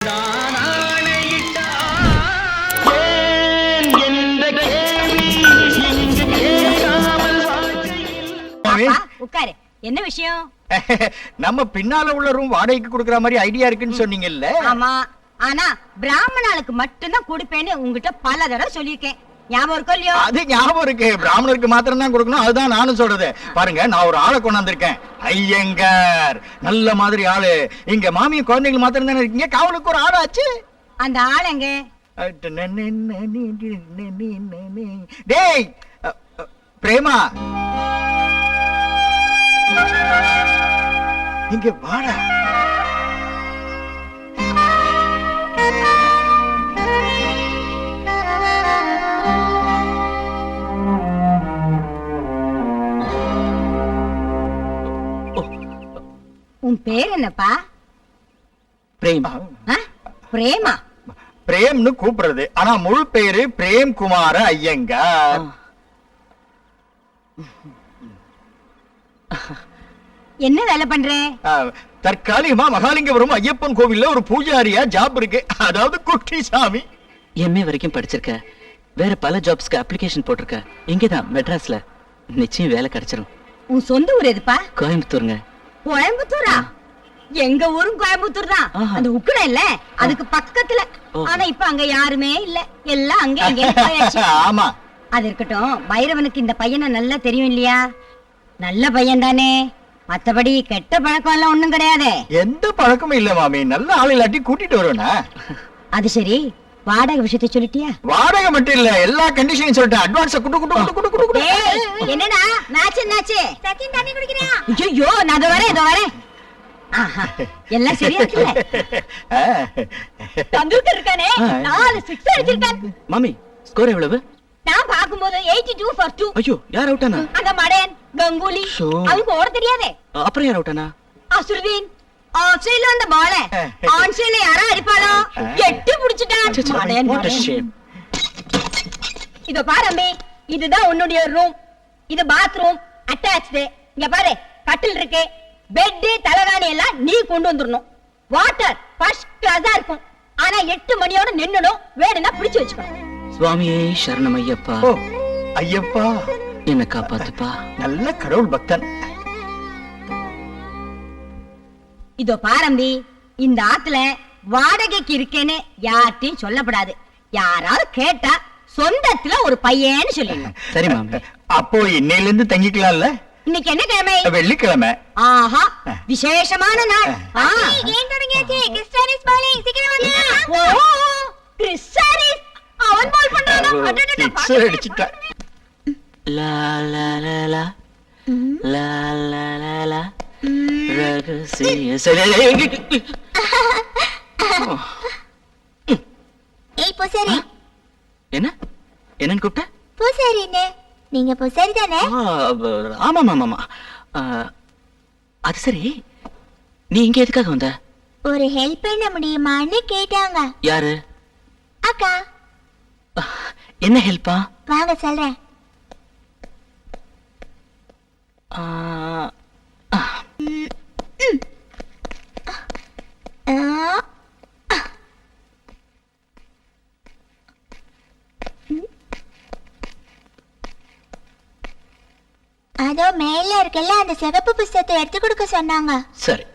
நான் ஆணையிட்டால் ஏன் என்ற கேள்வி இங்கு கேட்காமல் வாழ்க்கையில் உட்காரு. என்ன விஷயம்? நம்ம பின்னால உள்ள ரூம் வாடகைக்கு கொடுக்கற மாதிரி ஐடியா இருக்குன்னு சொன்னீங்கல்ல? ஆமா, ஆனா பிராமணனுக்கு மட்டும்தான் கொடுப்பேன்னு உங்ககிட்ட பல தடவை சொல்லியிருக்கேன். ஞாபகம் இருக்கோ இல்லையோ? அது ஞாபகம் இருக்கு. பிராமணருக்கு மாத்திரம் தான் கொடுக்கணும். அதுதான் நானும் சொல்றது. பாருங்க, நான் ஒரு ஆளை கொண்டு வந்திருக்கேன். ஐயங்கார், நல்ல மாதிரி ஆளு. இங்க மாமியும் குழந்தைகள் மாத்திரம் தானே இருக்கீங்க. காவலுக்கு ஒரு ஆளாச்சு. அந்த ஆள் எங்க? டேய் பிரேமா, இங்க வாடா. உன் பேர் என்னப்பா? பிரேமா. பிரேமா? பிரேம்னு கூப்பிடுறது, ஆனா முழு பேரு பிரேம் குமார ஐயங்கார். என்ன வேலை பண்ற? தற்காலிகமா மகாலிங்கபுரம் ஐயப்பன் கோவில்ல ஒரு பூஜாரியா ஜாப் இருக்கு. அதாவது குட்டி சாமி. எம்ஏ வரைக்கும் படிச்சிருக்க. வேற பல ஜாப்ஸ்க்கு அப்ளிகேஷன் போட்டிருக்க. இங்கதான் மெட்ராஸ்ல. நிச்சயம் வேலை கிடைச்சிரும். உன் சொந்த ஊர் எதுப்பா? கோயம்புத்தூருங்க. கோயம்புத்தூரா? எங்க ஊரும் கோயம்புத்தூர் தான். அந்த உக்கட இல்ல, அதுக்கு பக்கத்துல. ஆனா இப்ப அங்க யாருமே இல்ல, எல்லாம் அங்க இங்க போயாச்சு. ஆமா, அது இருக்கட்டும். பைரவனுக்கு இந்த பையனை நல்லா தெரியும் இல்லையா? நல்ல பையன் தானே? மத்தபடி கெட்ட பழக்கம் எல்லாம் ஒண்ணும் கிடையாது. எந்த பழக்கமும் இல்ல மாமி. நல்ல ஆள் இல்லாட்டி கூட்டிட்டு வருவேனா? அது சரி, வாடகை விஷயத்தை சொல்லிட்டியா? வாடகை மட்டும் இல்ல, எல்லா கண்டிஷனையும் சொல்லிட்டேன். அட்வான்ஸ் குடு. என்னடா மேட்ச் என்னாச்சு? செகண்ட் தண்ணி குடிக்கறியா? ஐயோ, நான் இதோ வரேன். எல்லாம் சரியா இருக்குல்ல? கம்ப்யூட்டர் இருக்கானே, 4 6 அடிச்சிருக்கான். மாமி, ஸ்கோர் எவ்வளவு? நான் பாக்கும்போது 82 for 2. ஐயோ, யார் அவுட் ஆனா? அந்த மடன் கங்குலி. அவனுக்கு ஓட தெரியாதே. அப்புறம் யார் அவுட் ஆனா? அசுர்தீன். ஆஸ்திரேலியா அந்த பால ஆன்சைல யாரா அடிப்பாளோ, எட்டி புடிச்சிட்டான். மடன். இதோ பாரு அம்மி, இதுதான் உன்னுடைய ரூம். இது பாத்ரூம் அட்டாச்டு. இங்க பாரு, கட்டில் இருக்கு. பெட் தலகாணி எல்லாம் நீ கொண்டு வந்துடணும். வாட்டர் ஃபர்ஸ்ட் கிளாஸா இருக்கும். ஆனா 8 மணியோட நின்னணும். வேணும்னா பிடிச்சு வச்சுக்கணும். சுவாமியே சரணம் ஐயப்பா. ஐயப்பா, என்ன காப்பாத்துப்பா. நல்ல கடவுள் பக்தன். இதோ பாரம்பி, இந்த ஆத்துல வாடகைக்கு இருக்கேன்னு யார்ட்டையும் சொல்லப்படாது. யாராவது கேட்டா சொந்தத்துல ஒரு பையன்னு சொல்லிடணும். சரி மாமி. அப்போ இன்னையில இருந்து தங்கிக்கலாம்ல? இன்னைக்கு என்ன கிழமை? வெள்ளிக்கிழமை. ஆஹா, விசேஷமான நாள். ஏன் தொடங்கியாச்சு? கிறிஸ்டானிஸ் பாலிங் சீக்கிரம் வாங்க. ஓ, கிறிஸ்டானிஸ் அவன் பால் பண்றானா? சிக்ஸர் அடிச்சிட்டா. லா லா லா லா லா லா லா லா ரகசிய சரி. ஏய் பூசாரி. என்ன என்னன்னு கூப்பிட்ட? பூசாரின்னு. நீங்க பூசாரி தானே? ஆமா ஆமா. அது சரி, நீ இங்க எதுக்காக வந்த? ஒரு ஹெல்ப் பண்ண முடியுமான்னு கேட்டாங்க. யாரு? அக்கா. என்ன ஹெல்ப்பா? வாங்க சொல்றேன். அதோ மேல இருக்கல அந்த சிவப்பு புஸ்தகத்தை எடுத்து கொடுக்க சொன்னாங்க. சரி.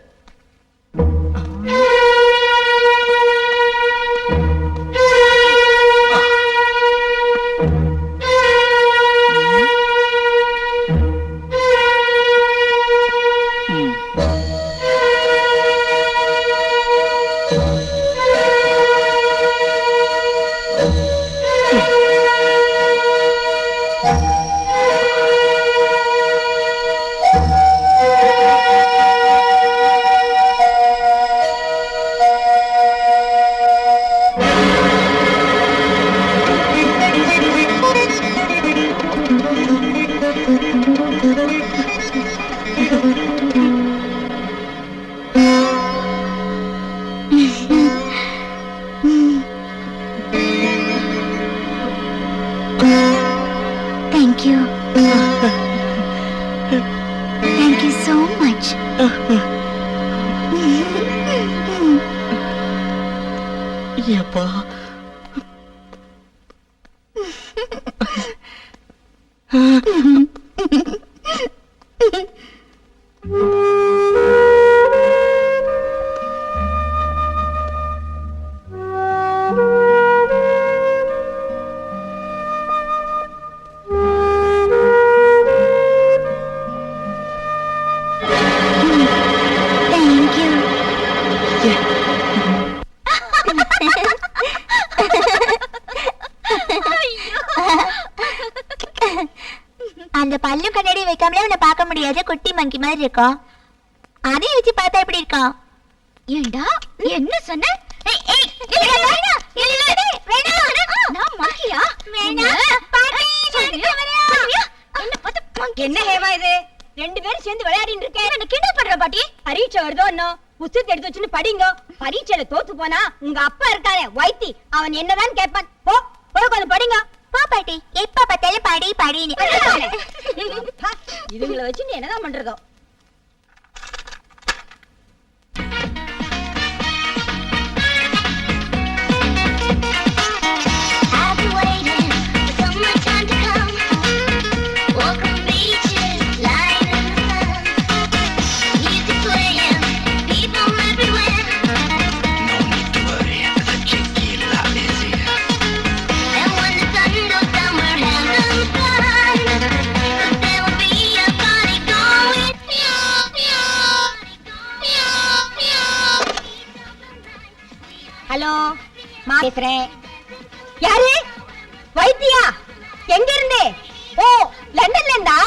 எப்பா அந்த பல்லு கண்ணாடி வைக்காமலே உன்னை பார்க்க முடியாது, குட்டி மங்கி மாதிரி இருக்கும். அதையும் வச்சு பார்த்தா எப்படி இருக்கும்? ஏண்டா என்ன சொன்ன? என்ன ஹேமா இது? ரெண்டு பேரும் சேர்ந்து விளையாடிட்டு இருக்கேன். கிண்டல் பண்ற பாட்டி. பரீட்சை வருதோ இன்னும் புத்தகத்தை எடுத்து வச்சுன்னு படிங்க. பரீட்சையில தோத்து போனா உங்க அப்பா இருக்கானே வைத்தி, அவன் என்னதான் கேட்பான். போ போய் கொஞ்சம் படிங்க. போ பாட்டி, எப்ப பார்த்தாலும் படி படின்னு. இதுங்களை வச்சு நீ என்னதான் பண்றதோ? ஹலோ, பேசுறேன். யாரு? வைத்தியா? எங்க இருந்து? ஓ, லண்டன்ல இருந்தா?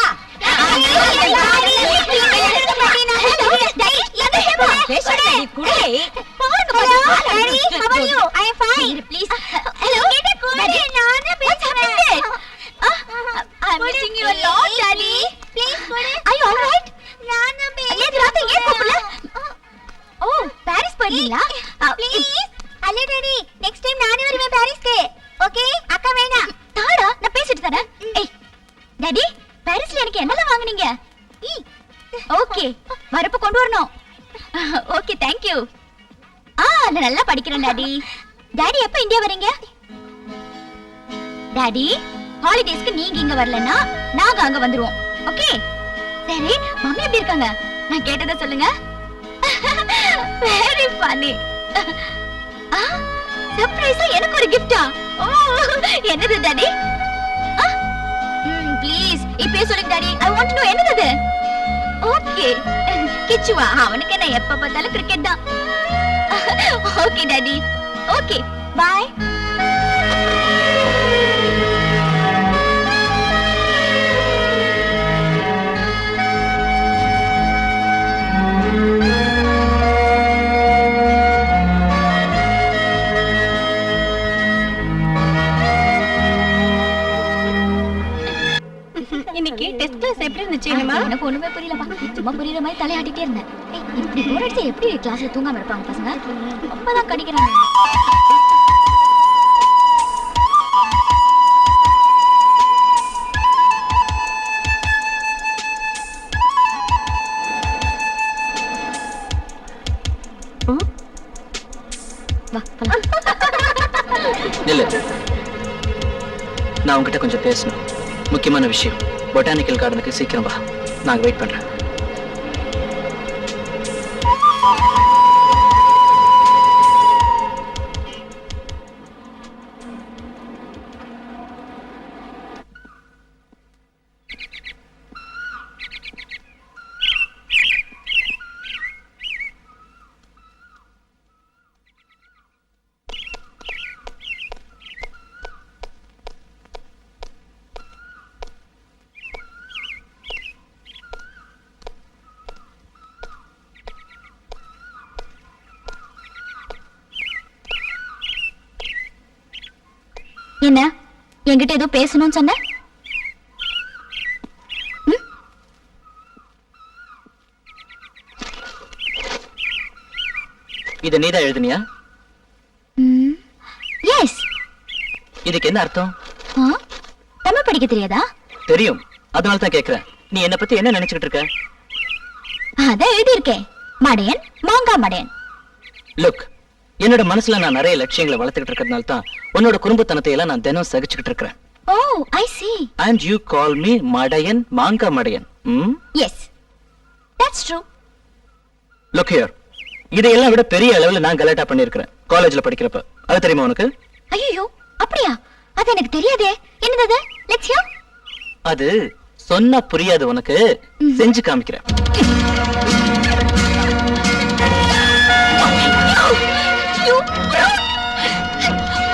பாரிஸ் போறீங்களா? அல்ல டாடி, நெக்ஸ்ட் டைம் நானே வருவேன் பாரிஸ்க்கு. ஓகே, அக்கா வேணாம். தாடா, நான் பேசிட்டு தரேன். ஏய் டாடி, பாரிஸ்ல எனக்கு என்னலாம் வாங்குனீங்க? ஓகே, வரப்ப கொண்டு வரணும். Okay, thank you. நான் நல்லா படிக்கிறேன் டாடி. டாடி எப்ப இந்தியா வரீங்க? டாடி, ஹாலிடேஸ்க்கு நீங்க இங்க வரலனா நாங்க அங்க வந்துருவோம். ஓகே? சரி, மம்மி எப்படி இருக்காங்க? நான் கேட்டத சொல்லுங்க. Very funny. சர்ப்ரைஸா எனக்கு ஒரு கிஃப்டா? ஓ, என்னது டாடி? ப்ளீஸ் இப்பே சொல்லுங்க daddy. I want to know என்னது? ஓகே, கிச்சுவா. அவனுக்கு என்ன எப்ப பார்த்தாலும் கிரிக்கெட் தான். Okay daddy. Okay, bye. இன்னைக்கு டெஸ்ட் கிளாஸ் எப்படி இருந்துச்சு? எனக்கு ஒண்ணுமே புரியலப்பா. சும்மா புரியுற மாதிரி தலையாட்டிட்டே இருந்தேன். இப்படி போர் அடிச்சா எப்படி கிளாஸ்ல தூங்காம இருப்பாங்க பசங்க? அப்பதான் கடிக்கிறாங்க. இல்ல, நான் உங்ககிட்ட கொஞ்சம் பேசணும். முக்கியமான விஷயம். பொட்டானிக்கல் கார்டனுக்கு சீக்கிரம் வா, நாங்க வெயிட் பண்றேன். என்ன என்கிட்ட ஏதோ பேசணும்னு சொன்ன? இத நீதான் எழுதுனியா? எஸ். இதுக்கு என்ன அர்த்தம்? தமிழ் படிக்க தெரியாதா? தெரியும், அதனால தான் கேக்குறேன். நீ என்ன பத்தி என்ன நினைச்சுக்கிட்டு இருக்க? அத எழுதி இருக்கேன். மடையன், மாங்கா மடையன். லுக், என்னோட மனசுல நான் நிறைய லட்சியங்களை வளர்த்துக்கிட்டு இருக்கிறதுனால தான் உன்னோட குடும்பத்தனத்தை எல்லாம் நான் தினம் சகிச்சுக்கிட்டு இருக்கிறேன். ஓ ஐ see. And you call me மடையன், மாங்கா மடையன். Yes, that's true. Look here. இதையெல்லாம் விட பெரிய அளவுல நான் கலாட்டா பண்ணிருக்கிறேன் காலேஜ்ல படிக்கிறப்ப. அது தெரியுமா உனக்கு? ஐயோ அப்படியா? அது எனக்கு தெரியாதே. என்னது அது? Let's hear. அது சொன்னா புரியாது உனக்கு, செஞ்சு காமிக்கிறேன்.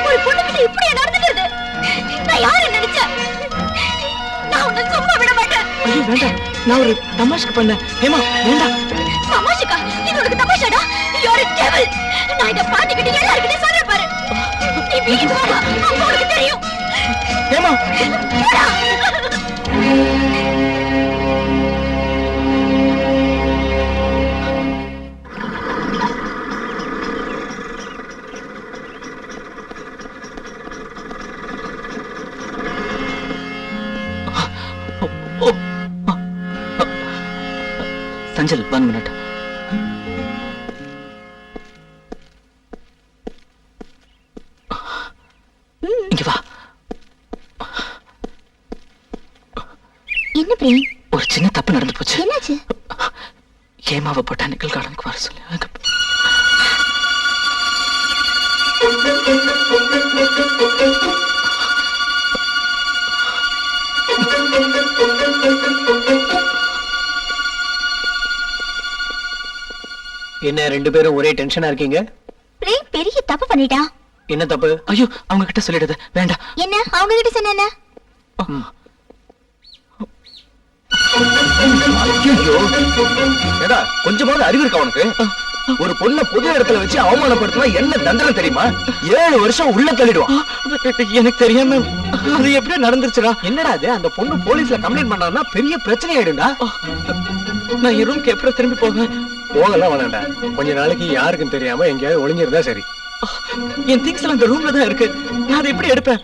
ஒரு பொண்ணுகிட்ட இப்படி நடந்துக்கிறது நான் யாரை நினைச்சேன்? நான் உன்னை சும்மா விட மாட்டேன். ஐயோ வேண்டாம், நான் ஒரு தமாஷ்க்கு பண்ணேன். ஹேமா வேண்டாம். தமாஷுக்கா? இது உனக்கு தமாஷாடா? You're a devil. நான் இத பாத்துக்கிட்டு எல்லாருக்கிட்டையும் சொல்றேன் பாரு. நீ வீட்டுக்கு வா, அப்ப உனக்கு தெரியும். ஹேமா போடா. சஞ்சல் 1 minute. இங்க வா. என்ன பிரேம்? ஒரு சின்ன தப்பு நடந்து போச்சு. என்னாச்சு? ஹேமாவை பொட்டானிக்கல் கார்டனுக்கு வர சொல்லி என்ன ரெண்டு பேரும் ஒரே டென்ஷனா இருக்கீங்க? பிரேம் பெரிய தப்பு பண்ணிட்டா. என்ன தப்பு? ஐயோ அவங்க கிட்ட சொல்லிடுது. வேண்டாம். என்ன அவங்க கிட்ட சொன்ன? ஐயோ ஏடா கொஞ்சமாவது அறிவு இருக்கா உனக்கு? ஒரு பொண்ணை பொது இடத்துல வச்சு அவமானப்படுத்தினா என்ன தண்டனை தெரியுமா? 7 வருஷம் உள்ள தள்ளிடுவான். எனக்கு தெரியாம அது எப்படியே நடந்துருச்சுடா. என்னடா அது? அந்த பொண்ணு போலீஸ்ல கம்ப்ளைண்ட் பண்ணான்னா பெரிய பிரச்சனை ஆயிடும்டா. நான் என் ரூம்க்கு எப்பறம் திரும்பி போவேன்? போகலாம் வேணாண்டா. கொஞ்ச நாளைக்கு யாருக்கும் தெரியாம எங்கேயாவது ஒளிஞ்சிருந்தா சரி. என் திங்ஸ் எல்லாம் இந்த ரூம்ல தான் இருக்கு. நான் அதை எப்படி எடுப்பேன்?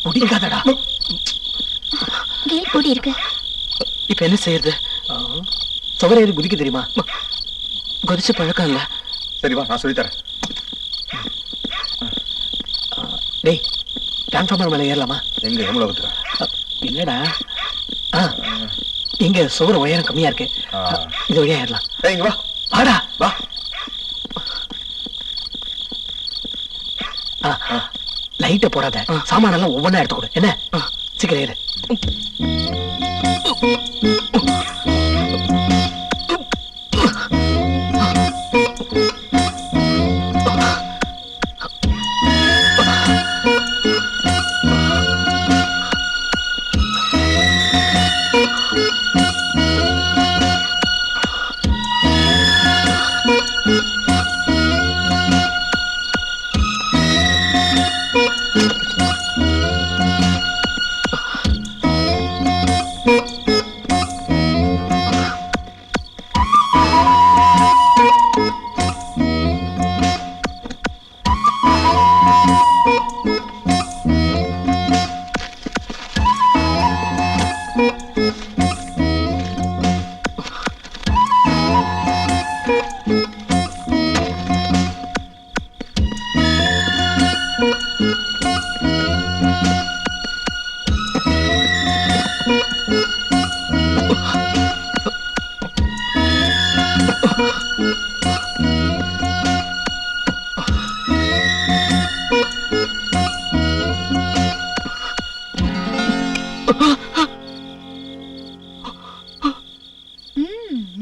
முடிக்காதடா. கேட் பூட்டி இருக்கு. இப்ப என்ன செய்யறது? சுவரேறி குதிக்க தெரியுமா? குதிச்சு பழக்கம் இல்ல. சரி வா நான் சொல்லித்தரேன். டேய் டிரான்ஸ்ஃபார்மர் மேல ஏறலாமா? எங்க எவ்வளவு? இல்லடா, இங்க சுவர் உயரம் கம்மியா இருக்கு. இது வழியா ஏறலாம். இங்க வா. வாடா வா. லைட்ட போடாத. சாமானெல்லாம் ஒவ்வொன்னா எடுத்து கொடு. என்ன சீக்கிரம் ஏறு.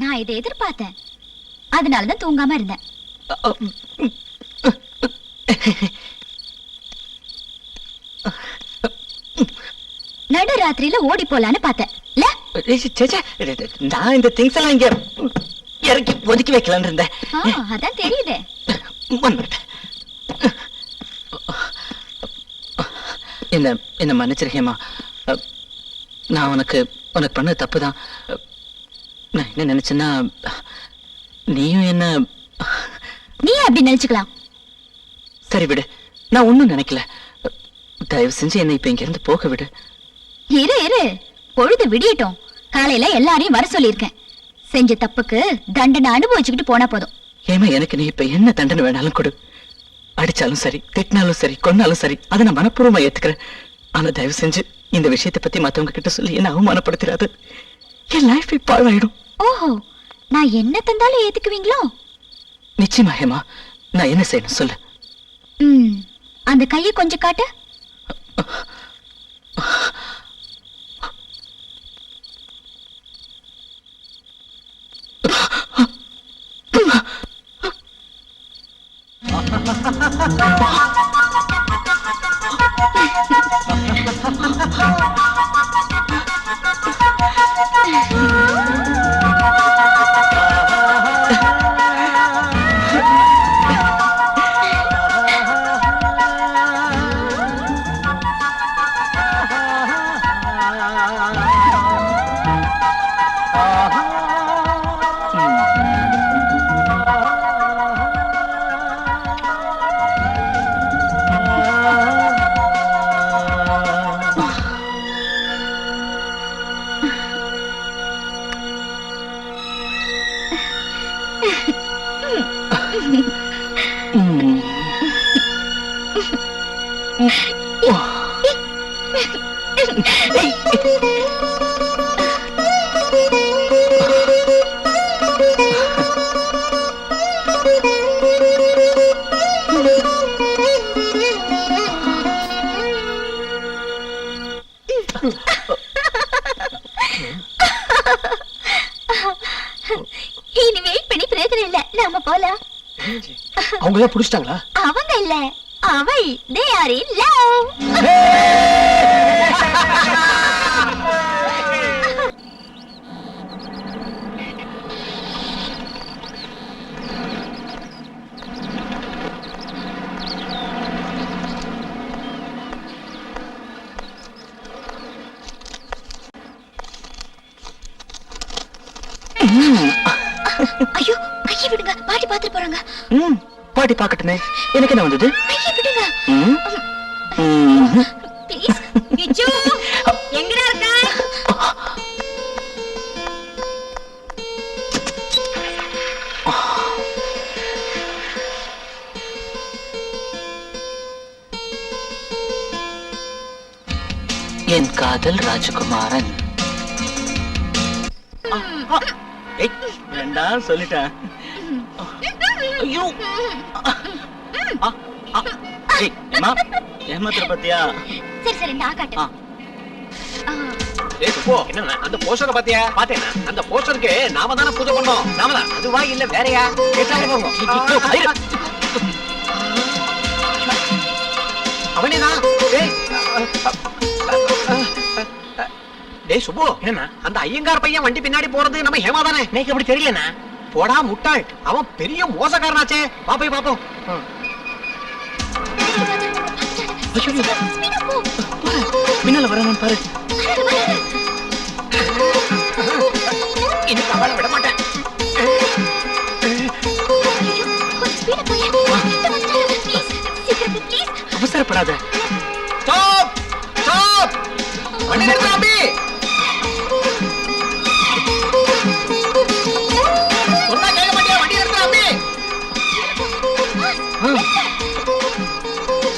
நான் இதை எதிர்பார்த்தேன். அதனாலதான் தூங்காம இருந்தேன். நடு ராத்திரியில ஓடி போலான்னு பார்த்தேன். நான் இந்த திங்ஸ் எல்லாம் இங்க இறக்கி ஒதுக்கி வைக்கலான்னு இருந்தேன். அதான் தெரியுது. என்ன மன்னிச்சிருக்கேமா. நான் உனக்கு பண்ண தப்புதான். என்ன நினைச்சேன்னா நீயும் என்ன நீ அப்படி நினைச்சுக்கலாம். சரி விடு, நான் ஒண்ணும் நினைக்கல. தயவு செஞ்சு என்ன இப்ப இங்க இருந்து போக விடு. இரு இரு, பொழுது விடியட்டும். காலையில எல்லாரையும் வர சொல்லியிருக்கேன். செஞ்ச தப்புக்கு தண்டனை அனுபவிச்சுக்கிட்டு போனா போதும். ஏமா எனக்கு நீ இப்ப என்ன தண்டனை வேணாலும் கொடு. அடிச்சாலும் சரி, திட்டினாலும் சரி, கொன்னாலும் சரி, அதை நான் மனப்பூர்வமா ஏத்துக்கிறேன். ஆனா தயவு செஞ்சு இந்த விஷயத்தை பத்தி மத்தவங்க கிட்ட சொல்லி என்ன அவமானப்படுத்திடாது. என் லைஃப் பாழாயிடும். ஓஹோ, நான் என்ன தந்தாலும் ஏத்துக்குவீங்களோ? நிச்சயமா ஹேமா, நான் என்ன செய்யணும் சொல்லு. அந்த கையை கொஞ்சம் காட்டு. இனி வெயிட் பண்ணி பிரயோஜனம் இல்ல, நாம போலாம். அவங்க எல்லாம் புடிச்சிட்டாங்களா? அவங்க இல்ல, அவை. they are in love. ஐயோ, கையை விடுங்க, பாட்டி பாத்துட்டு போறாங்க. பாட்டி பாக்கட்டுமே, எனக்கு என்ன வந்தது? கையை விடுங்க ப்ளீஸ். கிச்சு, எங்கடா இருக்க? என் காதல் ராஜகுமாரன். வேண்டாம் சொல்லிட்டேன். ஐயோ, ஏமாத்திர பத்தியா? சரி சரி, நான் காட்டுறேன். என்ன அந்த போஸ்டரை பாத்தியா? பாத்தேனா? அந்த போஸ்டருக்கு நாம தானே பூஜை பண்ணோம். நாம தான். அதுவா இல்ல வேறயா? கேட்டாலே போங்க. அவனேதான். டேய் சுப்பு, என்ன அந்த ஐயங்கார் பையன் வண்டி பின்னாடி போறது நம்ம ஹேமா தானே? எனக்கு அப்படி தெரியலண்ணா. போடா முட்டாள், அவன் பெரிய மோசக்காரனாச்சே. வா போய் பாப்போம். பின்னால வரணும் பாரு. இன்னைக்கு அவளை விட மாட்டேன். அவசரப்படாத. ஸ்டாப் ஸ்டாப், வண்டி நிறுத்து அம்பி. சொன்னா கேட்க மாட்டியா? வண்டி நிறுத்து அம்பி.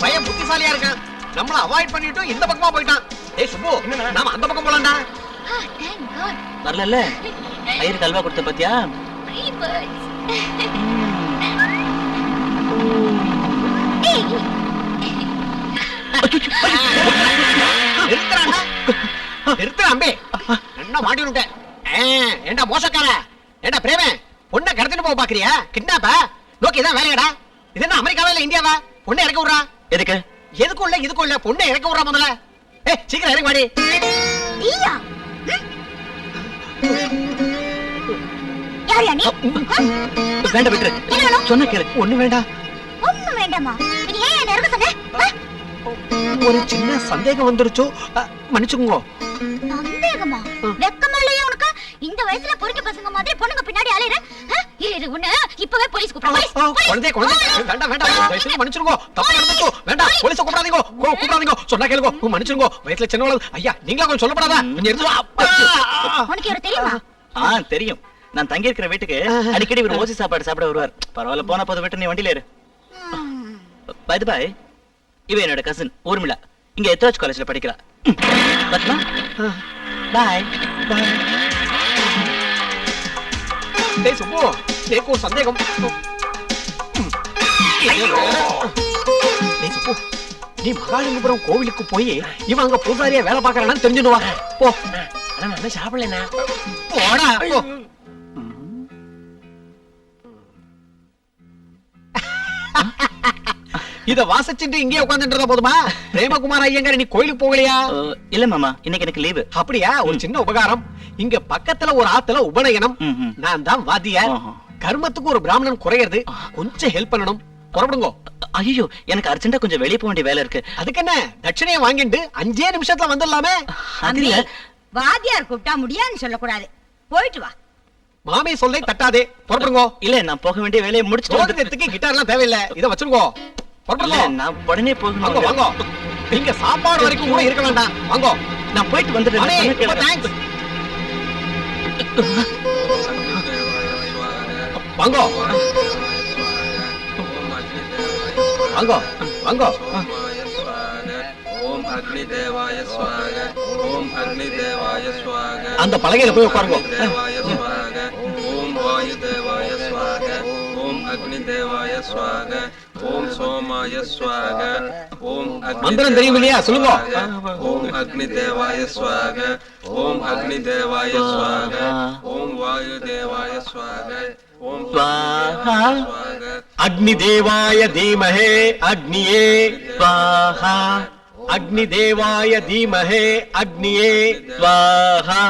பையன் புத்திசாலியா இருக்கான். நம்மள அவாய்ட் பண்ணிட்டு இந்த பக்கமா போயிட்டான். ஏய் சுப்பு, நாம அந்த பக்கம் போலாம்டா. வரல ஐயர் கல்வா கொடுத்த பத்தியா? நிறுத்துற அம்பி. என்ன மாட்டி விட்டேன். ஏண்டா மோசக்கார, ஏண்டா பிரேமே, பொண்ணை கடத்திட்டு போக பாக்குறியா? கிட்னாப்ப நோக்கி இதான் வேலையடா. இது என்ன அமெரிக்காவா இல்ல இந்தியாவா? பொண்ணை இறக்க விடுறா. எதுக்கு? எதுக்குள்ள இதுக்குள்ள பொண்ணை இறக்க விடுறா முதல்ல. சீக்கிரம் இறங்க மாடி. வேண்டாம் விட்டுரு. சொன்ன கேளு. ஒண்ணு வேண்டாம். ஒண்ணு வேண்டாமா? நீ ஏன் இறங்க சொன்ன? ஒரு சின்ன சந்தேகம் வந்துருச்சோ, மன்னிச்சுக்கோங்க. சந்தேகமா? வெக்கமா இல்லையா உனக்கு? இந்த வயசுல பொறுக்க பசங்க மாதிரி பொண்ணுங்க பின்னாடி அலையற இரு உன்ன இப்பவே போலீஸ் கூப்பிடு குழந்தை வேண்டாம் வேண்டாம் வயசுல மன்னிச்சிருங்க தப்பு நடந்துச்சு வேண்டாம் போலீஸ் கூப்பிடாதீங்க கூப்பிடாதீங்க சொன்னா கேளுங்க மன்னிச்சிருங்க வயசுல சின்னவள ஐயா நீங்களா கொஞ்சம் சொல்லப்படாதா கொஞ்சம் எடுத்து உனக்கு யார தெரியுமா தெரியும். நான் தங்கி இருக்கிற வீட்டுக்கு அடிக்கடி ஒரு ஓசி சாப்பாடு சாப்பிட வருவார். பரவாயில்ல, போன போது விட்டு நீ வண்டியில ஏறு. பை தி பை, இவ என்னோட கசின் ஊர்மிளா, இங்க எத்ராஜ் காலேஜ்ல படிக்கிறா. Padma bye bye. டேய் சுப்பு எனக்கு ஒரு சந்தேகம். டேய் சுப்பு நீ மகாலிங்கபுரம் கோவிலுக்கு போய் இவன் அங்க பூசாரியா வேலை பாக்குறான்னு தெரிஞ்சுடுவா போ. நான் சாப்பிடலண்ணா போடா போ. இத வாசிச்சுட்டு இங்கே உட்கார்ந்துட்டு போதுமா? பிரேமகுமார் ஐயங்கார் நீ கோயிலுக்கு போகலையா? இல்ல மாமா, இன்னைக்கு எனக்கு லீவு. அப்படியா? ஒரு சின்ன உபகாரம். இங்க பக்கத்துல ஒரு ஆத்துல உபநயனம், நான் தான் வாத்தியார். கர்மத்துக்கு ஒரு பிராமணன் குறையிறது, கொஞ்சம் ஹெல்ப் பண்ணணும். புறப்படுங்க. ஐயோ, எனக்கு அர்ஜென்ட்டா கொஞ்சம் வெளிய போக வேண்டிய வேலை இருக்கு. அதுக்கு என்ன, தட்சணையை வாங்கிட்டு 5 நிமிஷத்துல வந்துடலாமே. அம்பி, வாத்தியார் கூப்பிட்டா முடியாதுன்னு சொல்லக்கூடாது, போயிட்டு வா. மாமி சொல்லை தட்டாதே, புறப்படுங்க. இல்ல, நான் போக வேண்டிய வேலையை முடிச்சுட்டு கிட்டார் எல்லாம் தேவையில்லை, இத வச்சிருங்க. நான் உடனே போகணும். வாங்க, நீங்க சாப்பாடு வரைக்கும் கூட இருக்க வேண்டாம். வாங்க, நான் போயிட்டு வந்துடுறேன். வாங்க வாங்க வாங்க. ஓம் அக்னி தேவாய ஸ்வாக ஓம் அக்னி தேவாய ஸ்வாக. அந்த பலகையில போய் உட்காருங்க. தேவாய ஸ்வாக ஓம் வாயு தேவாய ஸ்வாக ஓம் அக்னி தேவாய ஸ்வாக ஓம் சோமாய ஸ்வாக ஓம் மந்திரம் தெரியும் இல்லையா? சொல்லுங்க. ஓம் அக்னி தேவாய ஸ்வாக ஓம் அக்னி தேவாய ஸ்வாக ஓம் வாயு தேவாய ஸ்வாக ஓம் ஸ்வாஹா. அக்னி தேவாய தீமஹே அக்னியே ஸ்வாஹா. அக்னி தேவாய தீமஹே அக்னியே ஸ்வாஹா.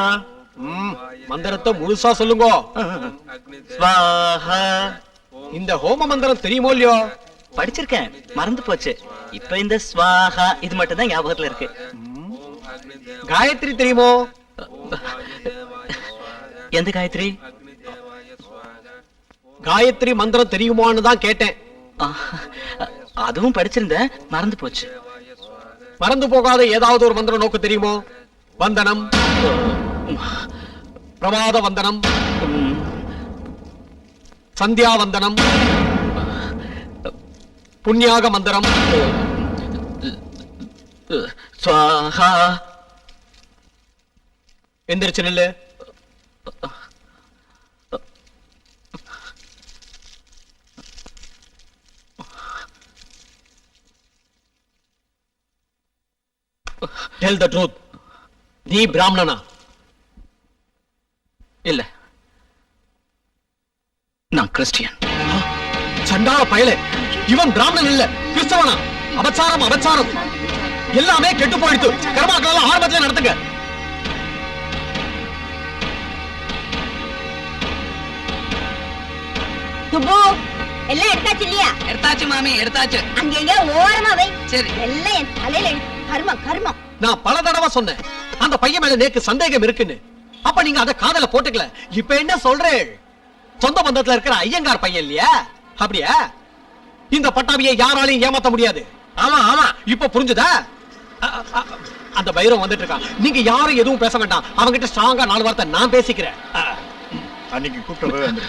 மந்திரத்தை முழுசா சொல்லுங்க. ஸ்வாஹா. இந்த ஹோம மந்திரம் தெரியுமோ இல்லையோ? படிச்சிருக்கேன், மறந்து போச்சு. இப்ப இந்த ஸ்வாஹா இது மட்டும் தான் ஞாபகத்துல இருக்கு. காயத்ரி தெரியுமோ? எந்த காயத்ரி? காயத்ரி மந்திரம் தெரியுமான்னு தான் கேட்டேன். அதுவும் படிச்சிருந்தேன், மறந்து போச்சு. மறந்து போகாத ஏதாவது ஒரு மந்திரம் நோக்கு தெரியுமோ? வந்தனம், பிரமாத வந்தனம், சந்தியா வந்தனம், புண்ணியாக மந்திரம். ஸ்வாஹா. எந்திரிச்சு நில்லு. Tell the truth. நீ பிராமணனா? இல்ல, நான் கிறிஸ்டியன். சண்டாள பயலே, இவன் பிராமணன் இல்ல, கிறிஸ்தவனா? அபச்சாரம் அபச்சாரம், எல்லாமே கெட்டு போயிடுத்து. கர்மாக்கள் ஆரம்பத்துல நடத்துங்க. சுப்பு, எல்லாம் எடுத்தாச்சு இல்லையா? எடுத்தாச்சு மாமி, எடுத்தாச்சு. அங்க எங்க ஓரமா வை. சரி. எல்லாம் என் தலையில கர்மம் கர்மம். நான் பல தடவை சொன்னேன் அந்த பையன் மேல நேக்கு சந்தேகம் இருக்குன்னு. அப்ப நீங்க அத காதல போட்டுக்கல. இப்ப என்ன சொல்றேன்? சொந்த பந்தத்துல இருக்கிற ஐயங்கார் பையன் இல்லையா? அப்படியா? இந்த பட்டாபியை யாராலையும் ஏமாத்த முடியாது. ஆமா ஆமா, இப்ப புரிஞ்சுதா? அந்த பைரவம் வந்துட்டு இருக்கான். நீங்க யாரும் எதுவும் பேச வேண்டாம். அவங்கிட்ட ஸ்ட்ராங்கா 4 வார்த்தை நான் பேசிக்கிறேன். அன்னைக்கு கூப்பிட்டு வந்து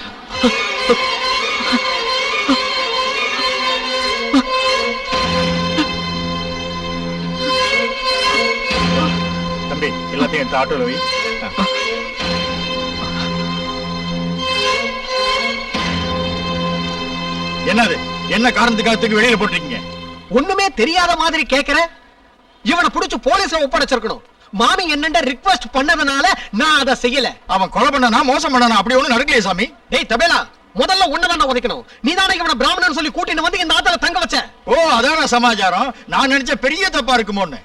தம்பி, எல்லாத்தையும் எடுத்து ஆட்டோல வை. என்னது, என்ன காரணத்துக்காக வெளியில போட்டிருக்கீங்க? ஒண்ணுமே தெரியாத மாதிரி கேக்குற. இவனை புடிச்சு போலீஸ்ல ஒப்படைச்சிருக்கணும். மாமி என்னண்ட ரிக்வெஸ்ட் பண்ணதுனால நான் அதை செய்யல. அவன் கொலை பண்ணனா மோசம் பண்ணனா அப்படி ஒண்ணும் நடக்கலையே சாமி. டேய் தபேலா, முதல்ல ஒண்ணு வேண்டாம் உதைக்கணும். நீதானே இவனை பிராமணன் சொல்லி கூட்டிட்டு வந்து இந்த ஆத்துல தங்க வச்ச. ஓ, அதான சமாச்சாரம். நான் நினைச்ச பெரிய தப்பா இருக்குமோன்னு.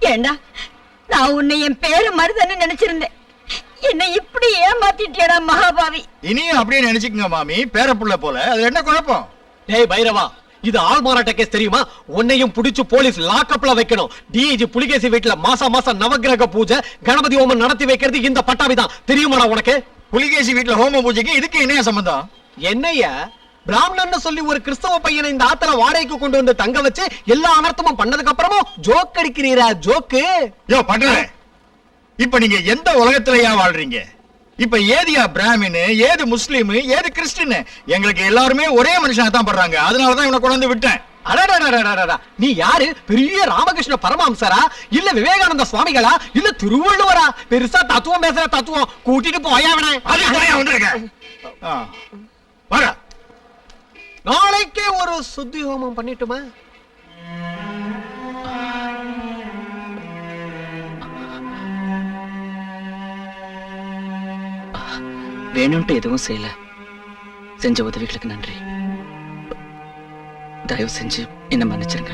ஏண்டா, நான் உன்னை என் பேரு மருதன்னு நினைச்சிருந்தேன். என்னை இப்படி ஏமாத்திட்டியடா மகாபாவி. இனியும் அப்படியே நினைச்சுக்கங்க மாமி, பேரப்புள்ள போல. அது என்ன குழப்பம்? டேய் பைரவா, இது ஆள் மாறாட்ட கேஸ் தெரியுமா? உன்னையும் புடிச்சு போலீஸ் லாக்அப்ல வைக்கணும். டிஐஜி புலிகேசி வீட்டுல மாசம் நவக்கிரக பூஜை கணபதி ஹோமம் நடத்தி வைக்கிறது இந்த பட்டாபி தான். தெரியுமாடா உனக்கு? புலிகேசி வீட்டுல ஹோம பூஜைக்கு இதுக்கு என்ன சம்பந்தம்? என்னையா பிராமணன் சொல்லி ஒரு கிறிஸ்தவ பையனை இந்த ஆத்துல வாடகைக்கு கொண்டு வந்து தங்க வச்சு எல்லா அனர்த்தமும் பண்ணதுக்கு அப்புறமும் ஜோக் அடிக்கிறீரா? ஜோக்கு யோ பட்டற, இப்ப நீங்க எந்த உலகத்திலயா வாழ்றீங்க? இப்ப ஏதியா பிராமின், ஏது முஸ்லீம், ஏது கிறிஸ்டின்? எங்களுக்கு எல்லாருமே ஒரே மனுஷனா தான் படுறாங்க. அதனாலதான் இவனை கொண்டு வந்து விட்டேன். அடடடடடடடா, நீ யாரு? பெரிய ராமகிருஷ்ண பரமஹம்சரா, இல்ல விவேகானந்த சுவாமிகளா, இல்ல திருவள்ளுவரா? பெருசா தத்துவம் பேசுற தத்துவம் கூட்டிட்டு போயாவனே. அதுதான் வந்திருக்கேன். வர நாளைக்கே ஒரு சுத்தி ஹோமம் பண்ணிட்டுமா? வேணும்ட்டு எதுவும் செய்யல. செஞ்ச உதவிகளுக்கு நன்றி. தயவு செஞ்சு என்ன மன்னிச்சிருங்க.